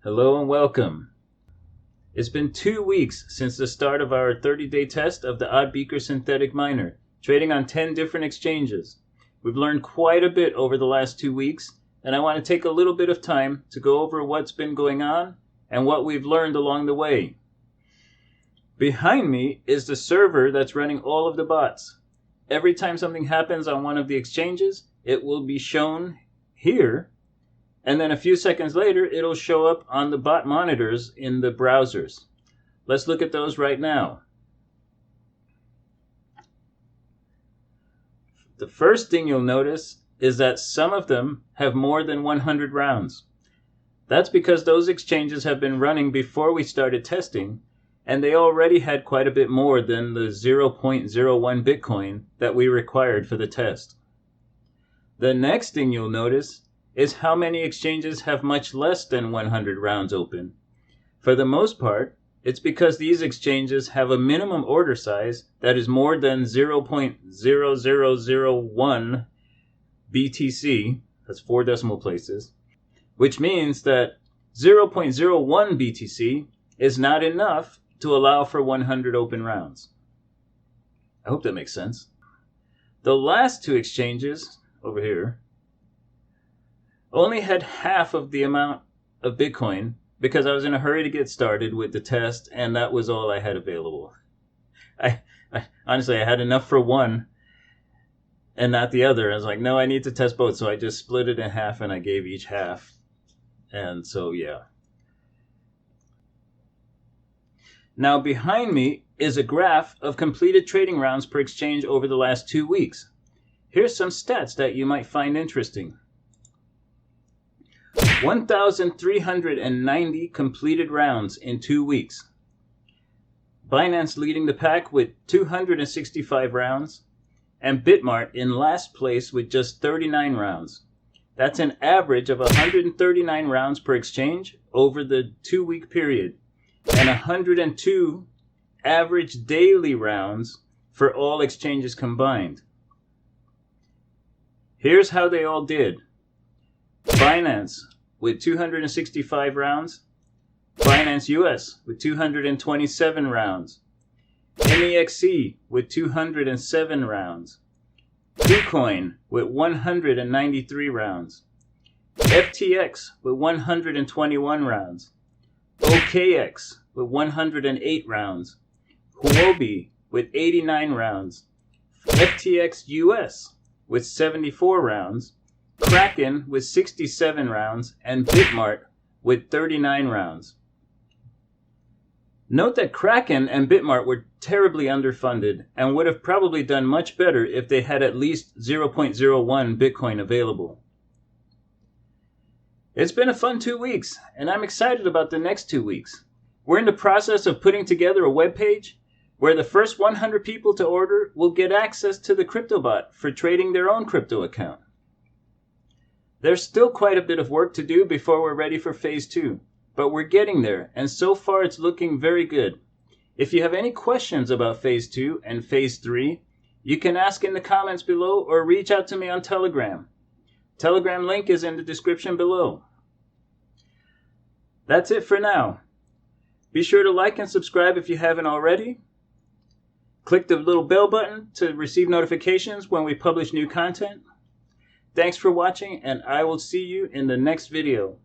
Hello and welcome. It's been 2 weeks since the start of our 30-day test of the Oddbeaker synthetic miner, trading on 10 different exchanges. We've learned quite a bit over the last 2 weeks, and I want to take a little bit of time to go over what's been going on and what we've learned along the way. Behind me is the server that's running all of the bots. Every time something happens on one of the exchanges, it will be shown here. And then a few seconds later, it'll show up on the bot monitors in the browsers. Let's look at those right now. The first thing you'll notice is that some of them have more than 100 rounds. That's because those exchanges have been running before we started testing, and they already had quite a bit more than the 0.01 Bitcoin that we required for the test. The next thing you'll notice is how many exchanges have much less than 100 rounds open. For the most part, it's because these exchanges have a minimum order size that is more than 0.0001 BTC, that's 4 decimal places, which means that 0.01 BTC is not enough to allow for 100 open rounds. I hope that makes sense. The last two exchanges, over here, only had half of the amount of Bitcoin because I was in a hurry to get started with the test, and that was all I had available. Honestly, I had enough for one and not the other. I was like, no, I need to test both. So I just split it in half and I gave each half. And so, yeah. Now behind me is a graph of completed trading rounds per exchange over the last 2 weeks. Here's some stats that you might find interesting. 1,390 completed rounds in 2 weeks. Binance leading the pack with 265 rounds, and BitMart in last place with just 39 rounds. That's an average of 139 rounds per exchange over the 2-week period, and 102 average daily rounds for all exchanges combined. Here's how they all did. Binance with 265 rounds, BinanceUS with 227 rounds, MEXC with 207 rounds, Kucoin with 193 rounds, FTX with 121 rounds, OKX with 108 rounds, Huobi with 89 rounds, FTX-US with 74 rounds, Kraken with 67 rounds, and BitMart with 39 rounds. Note that Kraken and BitMart were terribly underfunded and would have probably done much better if they had at least 0.01 Bitcoin available. It's been a fun 2 weeks, and I'm excited about the next 2 weeks. We're in the process of putting together a web page where the first 100 people to order will get access to the CryptoBot for trading their own crypto account. There's still quite a bit of work to do before we're ready for Phase 2, but we're getting there, and so far it's looking very good. If you have any questions about Phase 2 and Phase 3, you can ask in the comments below or reach out to me on Telegram. Telegram link is in the description below. That's it for now. Be sure to like and subscribe if you haven't already. Click the little bell button to receive notifications when we publish new content. Thanks for watching, and I will see you in the next video.